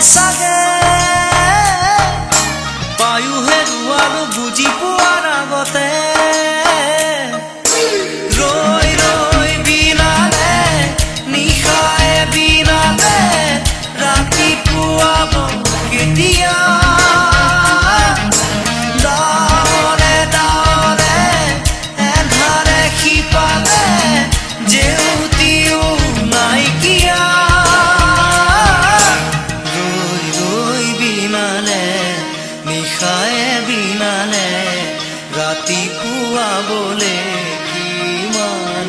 চাগে পায়ো হেৰুৱালো বুজি পোৱাৰ আগতে ৰৈ ৰৈ বিনালে নিশায়ে বিনালে ৰাতিপুৱা কেতিয়া ডাৱৰে ডাৱৰে এন্ধাৰে সিপালে জেউতিও নাইকিয়া ৰৈ ৰৈ বিনালে নিশায়ে বিনালে ৰাতিপুৱা বোলে কিমান